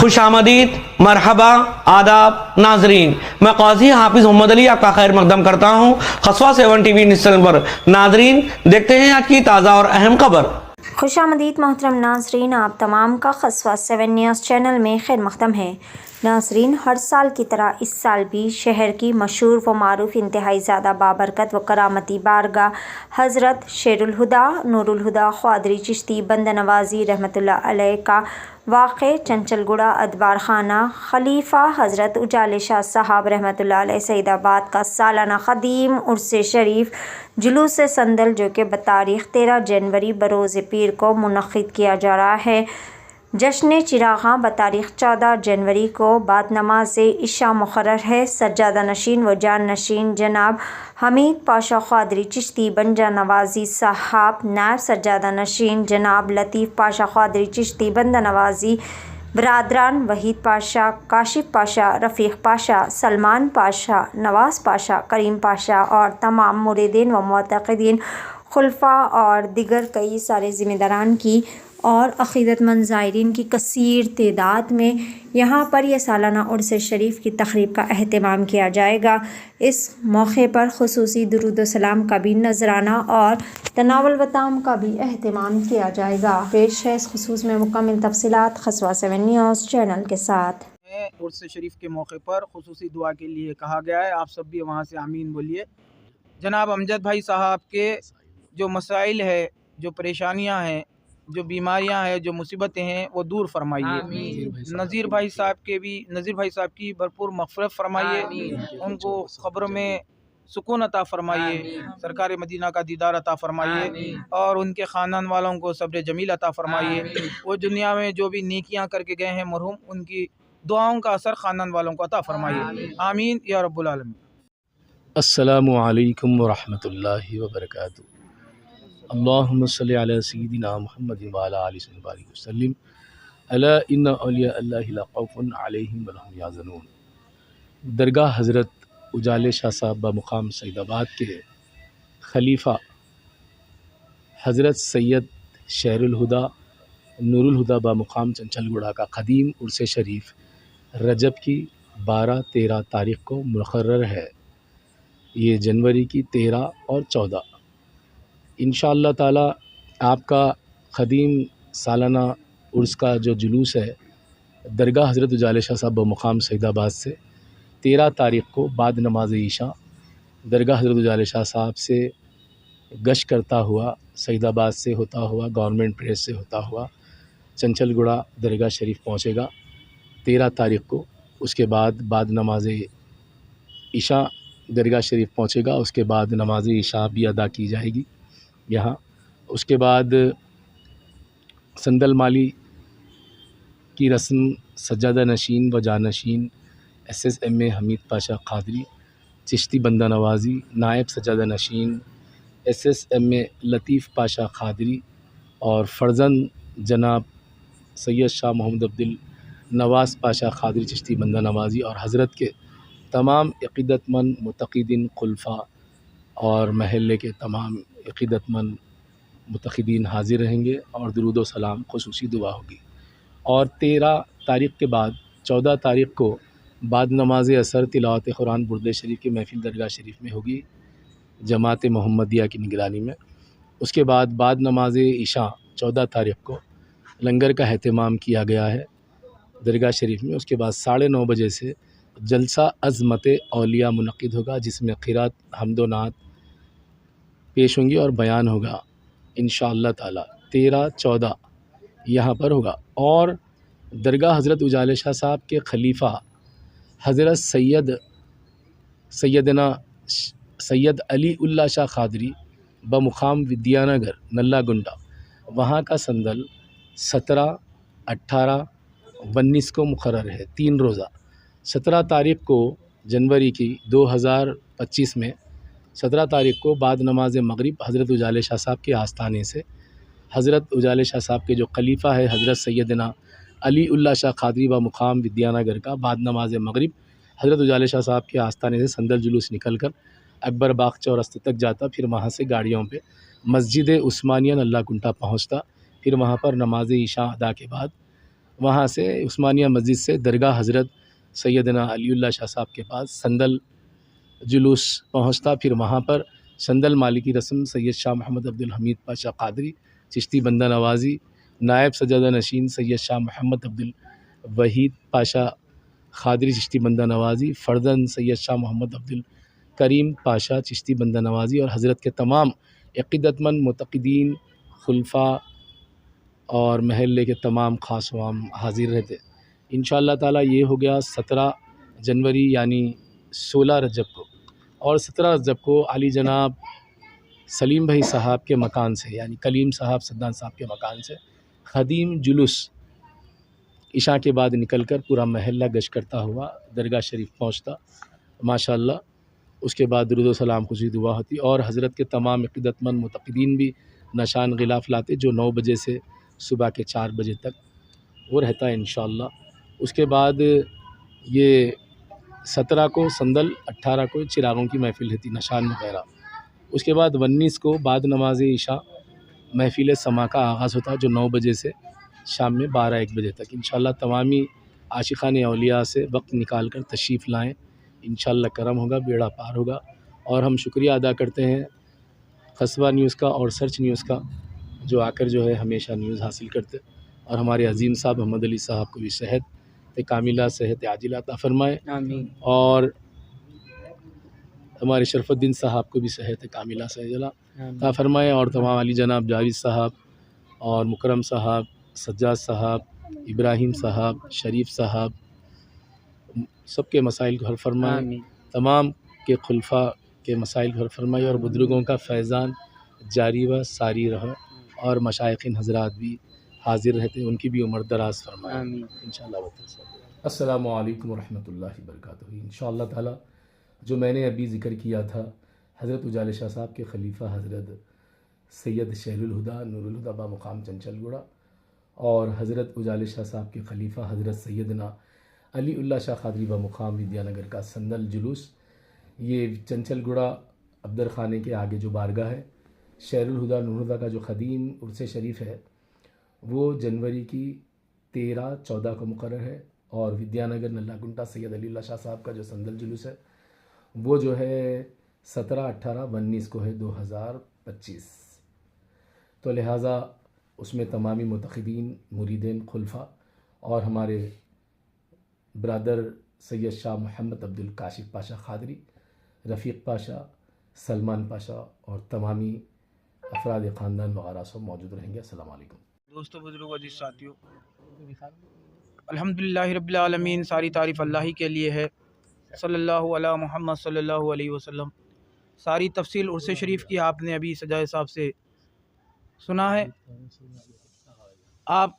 खुश आमदीद, मरहबा, आदाब नाजरीन। मैं काजी हाफिज मोहम्मद अली आपका खैर मकदम करता हूँ खसवा 7 टीवी न्यूज़ चैनल पर। नाजरीन, देखते हैं आज की ताज़ा और अहम खबर। खुश आमदीद मोहतरम नाजरीन, आप तमाम का खसवा 7 न्यूज़ चैनल में खैर मकदम है। नाजरीन, हर साल की तरह इस साल भी शहर की मशहूर व मारूफ इंतहाई ज़्यादा बाबरकत व करामती बारगाह हज़रत शेरुल हुदा नूरुल हुदा ख्वादरी चिश्ती बंद नवाजी रहमतुल्लाह अलैह का वाक़े चंचलगुड़ा अदबार खाना खलीफा हज़रत उजाले शाह साहब रहमतुल्लाह अलैह सईदाबाद का सालाना ख़दीम उर्स शरीफ जुलूस संदल जो कि बतारीख़ 13 जनवरी बरोज़ पीर को मुनक़्क़िद किया जा रहा है। जश्न चिराग़ां बतारीख़ 14 जनवरी को बाद नमाज इशा मुक़र्रर है। सज्जादा नशीन व जान नशीन जनाब हमीद पाशा ख्वादरी चिश्ती बंजा नवाजी साहब, नायब सज्जादा नशीन जनाब लतीफ़ पाशा ख्वादरी चिश्ती बंदा नवाजी, बरादरान वहीद पाशा, काशिफ पाशा, रफ़ीक़ पाशा, सलमान पाशा, नवाज़ पाशा, करीम पाशा और तमाम मुरीदीन व मुअतक़िदीन खुलफा और दिगर कई सारे ज़िम्मेदारान की और अक़ीदतमंद ज़ायरीन की कसीर तादाद में यहाँ पर यह सालाना उर्स शरीफ की तक़रीब का अहतमाम किया जाएगा। इस मौके पर ख़ुसूसी दुरूद व सलाम का भी नजराना और तनावल व ताम का भी अहतमाम किया जाएगा। पेश है इस ख़ुसूस में मुकम्मल तफ़सीलात खसवा 7 न्यूज़ चैनल के साथ। उर्स शरीफ के मौके पर ख़ुसूसी दुआ के लिए कहा गया है। आप सब भी वहाँ से आमीन बोलिए। जनाब अमजद भाई साहब के जो मसाइल है, जो परेशानियाँ हैं, जो बीमारियां हैं, जो मुसीबतें हैं, वो दूर फरमाइए। नज़ीर भाई साहब की भरपूर मग़फ़िरत फरमाइए, उनको ख़ब्र में सुकून अता फरमाइए, सरकार मदीना का दीदार अता फरमाइए और उनके ख़ानदान वालों को सब्र जमील अता फरमाइए। वो दुनिया में जो भी नेकियां करके गए हैं मरहूम, उनकी दुआओं का असर ख़ानदान वालों को अता फरमाइए। आमीन या रब्बुल आलमीन। अस्सलामु अलैकुम व रहमतुल्लाहि व बरकातुहू। अल्लाहुम्मा सल्लि अला सय्यिदिना मुहम्मदिन व अला आलि बारिक वसल्लिम। अला इन्ना औलिया अल्लाहि ला खौफुन अलैहिम व लहुम यहज़नून। दरगाह हज़रत उजाले शाह साहब बमुक़ाम सईदाबाद के खलीफा हज़रत सैयद शेरुल हुदा नूरुल हुदा बमुक़ाम चंचलगुड़ा का ख़दीम उर्स शरीफ रजब की 12-13 तारीख़ को मुक़र्रर है। ये जनवरी की 13 और 14 इंशाअल्लाह ताला आपका ख़दीम सालाना उर्स का जो जुलूस है दरगाह हज़रत उजाले शाह साहब बमुक़ाम सईदाबाद से 13 तारीख़ को बाद नमाज ईशा दरगाह हज़रत उजाले शाह साहब से गश्त करता हुआ सईदाबाद से होता हुआ गवर्नमेंट प्रेस से होता हुआ चंचलगुड़ा दरगाह शरीफ पहुँचेगा 13 तारीख़ को। उसके बाद नमाज ईशा दरगाह शरीफ पहुँचेगा। उसके बाद नमाज ईशा भी अदा की जाएगी यहाँ। उसके बाद संदल माली की रस्म सज्जादा नशीन व जानशीन SSMA हमीद पाशा क़ादरी चिश्ती बंदा नवाज़ी, नायब सज्जादा नशीन SSMA लतीफ़ पाशा क़ादरी और फ़र्ज़न जनाब सैयद शाह मोहम्मद अब्दुल नवाज़ पाशा क़ादरी चिश्ती बंदा नवाज़ी और हज़रत के तमाम अक़ीदतमंद मुतक़िदीन खुलफा और महल्ले के तमाम अक़ीदतमंद मुतक़िदीन हाज़िर रहेंगे और दुरूद व सलाम ख़ुसूसी दुआ होगी। और 13 तारीख़ के बाद 14 तारीख़ को बाद नमाज असर तिलावत कुरान बुर्द शरीफ की महफ़िल दरगाह शरीफ में होगी जमात मोहम्मदिया की निगरानी में। उसके बाद नमाज इशा 14 तारीख़ को लंगर का अहतमाम किया गया है दरगाह शरीफ में। उसके बाद 9:30 बजे से जलसा अज़मत औलिया मुनक़्क़िद होगा, जिसमें क़िरात हम्दो नात पेश होंगी और बयान होगा इंशाअल्लाह ताला 13-14 यहाँ पर होगा। और दरगाह हज़रत उजाले शाह साहब के खलीफा हज़रत सैयद अली उल्ला शाह क़ादरी बमुक़ाम विद्यानगर नल्ला गुंडा, वहाँ का संदल 17, 18, 19 को मुक़र्रर है 3 रोज़ा। 17 तारीख़ को जनवरी की 2025 में 17 तारीख़ को बाद नमाज मगरिब हज़रत उजाले शाह साहब के आस्थाने से हज़रत उजाले शाह साहब के जो खलीफा है हज़रत सैयदना अली उल्ला शाह क़ादरी बमुक़ाम विद्यानगर का बाद नमाज मगरिब हज़रत उजाले शाह साहब के आस्थाने से संदल जुलूस निकल कर अकबर बाग चौरस्ते तक जाता, फिर वहाँ से गाड़ियों पे मस्जिद उस्मानिया नल्ला गुंटा पहुँचता, फिर वहाँ पर नमाज ईशा अदा के बाद وہاں سے عثمانیہ مسجد سے درگاہ حضرت سیدنا علی اللہ شاہ صاحب کے پاس سندل جلوس پہنچتا، پھر وہاں پر سندل مالکی رسم سید شاہ محمد عبدالحمید پاشا قادری چشتی بندہ نوازی، نائب سجادہ نشین سید شاہ محمد عبدالوحید پاشا قادری چشتی بندہ نوازی، فردن سید شاہ محمد عبدالکریم پاشا چشتی بندہ نوازی اور حضرت کے تمام عقیدت مند معتقدین، خلفاء اور محلے کے تمام خاص و عام حاضر رہتے۔ انشاءاللہ تعالیٰ یہ ہو گیا 17 جنوری یعنی 16 رجب کو، اور 17 رجب کو علی جناب سلیم بھائی صاحب کے مکان سے یعنی کلیم صاحب سدان صاحب کے مکان سے خدیم جلوس عشاء کے بعد نکل کر پورا محلہ گشت کرتا ہوا درگاہ شریف پہنچتا ماشاءاللہ۔ اس کے بعد درود و سلام خصوصی دعا ہوتی اور حضرت کے تمام عقیدت مند متقدین بھی نشان غلاف لاتے جو 9 بجے سے صبح کے 4 بجے تک وہ رہتا ہے انشاءاللہ۔ اس کے بعد یہ 17 کو سندل، 18 کو چراغوں کی محفل رہتی نشان وغیرہ۔ اس کے بعد 19 کو بعد نماز عشاء محفل سما کا آغاز ہوتا جو 9 بجے سے شام میں 12-1 بجے تک۔ انشاءاللہ تمامی عاشقان اولیاء سے وقت نکال کر تشریف لائیں، انشاءاللہ کرم ہوگا، بیڑا پار ہوگا۔ اور ہم شکریہ ادا کرتے ہیں قصبہ نیوز کا اور سرچ نیوز کا جو آ کر جو ہے ہمیشہ نیوز حاصل کرتے، اور ہمارے عظیم صاحب محمد علی صاحب کو بھی صحت کاملہ، صحت عاجلہ عطا فرمائے، آمین۔ اور ہمارے شرف الدین صاحب کو بھی صحت کاملہ سے عطا فرمائے، اور تمام علی جناب جاوید صاحب اور مکرم صاحب، سجاد صاحب، ابراہیم صاحب، شریف صاحب، سب کے مسائل کو حل فرمائے، آمین۔ تمام کے خلفاء کے مسائل کو حل فرمائے، اور بزرگوں کا فیضان جاری و ساری رہے، اور مشائخین حضرات بھی حاضر رہتے، ان کی بھی عمر دراز فرمائے آمین۔ انشاءاللہ۔ السلام علیکم ورحمۃ اللہ وبرکاتہ۔ انشاءاللہ تعالی جو میں نے ابھی ذکر کیا تھا حضرت اجالے شاہ صاحب کے خلیفہ حضرت سید شہر الہدا نور الہدا با مقام چنچل گڑا، اور حضرت اجالے شاہ صاحب کے خلیفہ حضرت سیدنا علی اللہ شاہ قادری با مقام ودیا نگر کا سندل جلوس، یہ چنچل گڑا عبدر خانے کے آگے جو بارگاہ ہے، شہر الہدا نور الہدا کا جو قدیم عرس شریف ہے وہ جنوری کی 13-14 کو مقرر ہے، اور ودیا نگر نلہ گنٹا سید علی اللہ شاہ صاحب کا جو سندل جلوس ہے وہ جو ہے 17، 18، 19 کو ہے 2025۔ تو لہٰذا اس میں تمامی معتقدین، مریدین، خلفاء اور ہمارے برادر سید شاہ محمد عبدالکاشف پاشا قادری، رفیق پاشا، سلمان پاشا اور تمامی افراد خاندان وغیرہ سب موجود رہیں گے۔ السلام علیکم۔ دوستو، بزرگوں، عزیز ساتھیوں، الحمدللہ رب العالمین، ساری تعریف اللہ ہی کے لیے ہے، صلی اللہ علی محمد صلی اللہ علیہ وسلم۔ ساری تفصیل عرس شریف کی آپ نے ابھی سجائے صاحب سے سنا ہے۔ آپ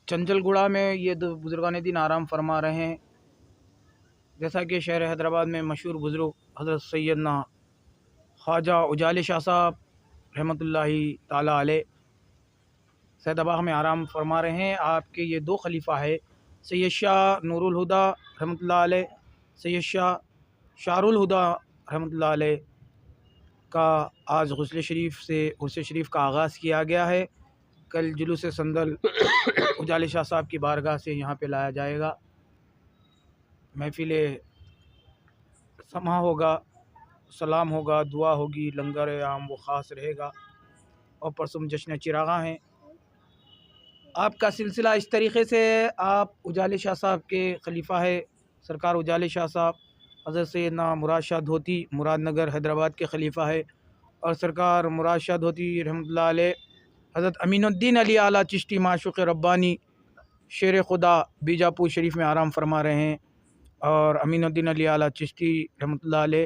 چنچل گڑا میں یہ دو بزرگان دین آرام فرما رہے ہیں، جیسا کہ شہر حیدرآباد میں مشہور بزرگ حضرت سیدنا خواجہ اجالے شاہ صاحب رحمۃ اللہ تعالیٰ علیہ سید باغ میں آرام فرما رہے ہیں۔ آپ کے یہ 2 خلیفہ ہے، سید شاہ نور الہدا رحمۃ اللہ علیہ، سید شاہ شار الہدا رحمۃ اللہ علیہ کا آج غسل شریف سے عرس شریف کا آغاز کیا گیا ہے۔ کل جلوس سندل اجالے شاہ صاحب کی بارگاہ سے یہاں پہ لایا جائے گا، محفل سما ہوگا، سلام ہوگا، دعا ہوگی، لنگر عام و خاص رہے گا، اور پرسوں جشن چراغاں ہیں۔ آپ کا سلسلہ اس طریقے سے، آپ اجالے شاہ صاحب کے خلیفہ ہے سرکار اجالے شاہ صاحب، حضرت سیدنا مراد شاہ دھوتی مراد نگر حیدرآباد کے خلیفہ ہے، اور سرکار مراد شاہ دھوتی رحمۃ اللہ علیہ حضرت امین الدین علی اعلیٰ چشتی معشوق ربانی شیر خدا بیجاپور شریف میں آرام فرما رہے ہیں، اور امین الدین علی اعلیٰ چشتی رحمۃ اللہ علیہ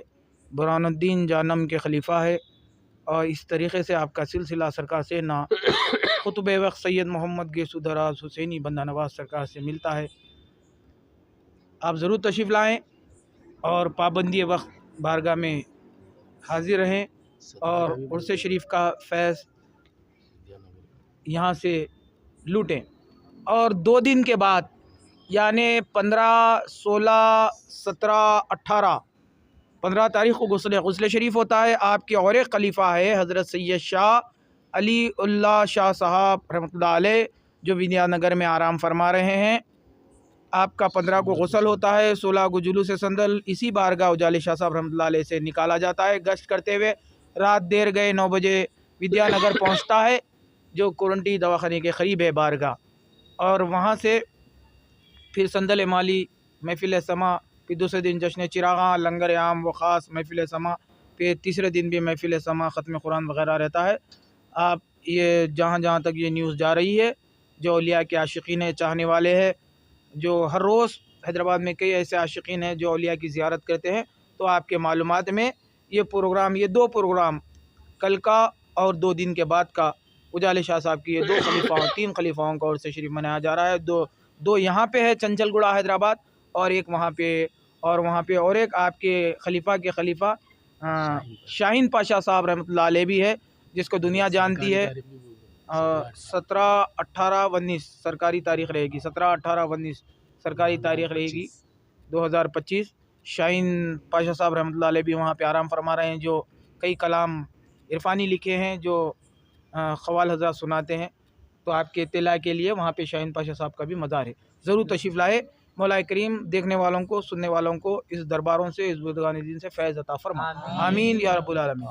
برہان الدین جانم کے خلیفہ ہے۔ اور اس طریقے سے آپ کا سلسلہ سرکار سے نا خطب وقت سید محمد گیسو دراز حسینی بندہ نواز سرکار سے ملتا ہے۔ آپ ضرور تشریف لائیں اور پابندی وقت بارگاہ میں حاضر رہیں، اور عرس شریف کا فیض یہاں سے لوٹیں۔ اور 2 دن کے بعد یعنی 15، 16، 17، 18، 15 تاریخ کو غسل شریف ہوتا ہے۔ آپ کے اور ایک خلیفہ ہے حضرت سید شاہ علی اللہ شاہ صاحب رحمۃ اللہ علیہ، जो विद्यानगर में आराम फरमा रहे हैं। आपका 15 को गुस्ल होता है, 16 को जुलूस संदल इसी बारगाह उजाले शाह साहब रहमतुल्लाह अलैह से निकाला जाता है। गश्त करते हुए रात देर गए 9 बजे विद्यानगर पहुंचता है, जो कोरंटी दवाखाने के करीब है बारगाह, और वहां से फिर संदल माली महफिल समा, फिर दूसरे दिन जश्न चिरागा, लंगर आम व ख़ास महफिल समा, फिर तीसरे दिन भी महफिल समा, ख़त्म कुरान वगैरह रहता है। आप ये जहाँ जहाँ तक ये न्यूज़ जा रही है, जो औलिया के आशिकीन है, चाहने वाले हैं, जो हर रोज़ हैदराबाद में कई ऐसे आशिकीन हैं जो औलिया की ज़ियारत करते हैं, तो आपके मालूमात में ये प्रोग्राम, ये 2 प्रोग्राम कल का और 2 दिन के बाद का उजाले शाह साहब की ये 2 खलीफाओं 3 खलीफाओं का और से शरीफ मनाया जा रहा है। दो यहाँ पे है चंचलगुड़ा हैदराबाद, और एक वहाँ पे, और वहाँ पे और एक आपके खलीफा के खलीफा शाहीन पाशा साहब रहमतुल्लाह अलैह भी है, जिसको दुनिया जानती है। 17, 18, 19 सरकारी तारीख़ रहेगी, 17, 18, 19 सरकारी तारीख़ रहेगी 2025। शाहीन पाशा साहब रहमतुल्लाह अलैह भी वहाँ पे आराम फरमा रहे हैं, जो कई कलाम इरफानी लिखे हैं, जो ख़वाल हज़रात सुनाते हैं। तो आपके इत्तला के लिए वहाँ पे शाहीन पाशा साहब का भी मज़ार है, ज़रूर तशरीफ़ लाए। मौला करीम देखने वालों को, सुनने वालों को इस दरबारों से, इस बुज़ुर्गान दीन से फैज़ अता फरमा। आमीन या रब्बुल आलमीन।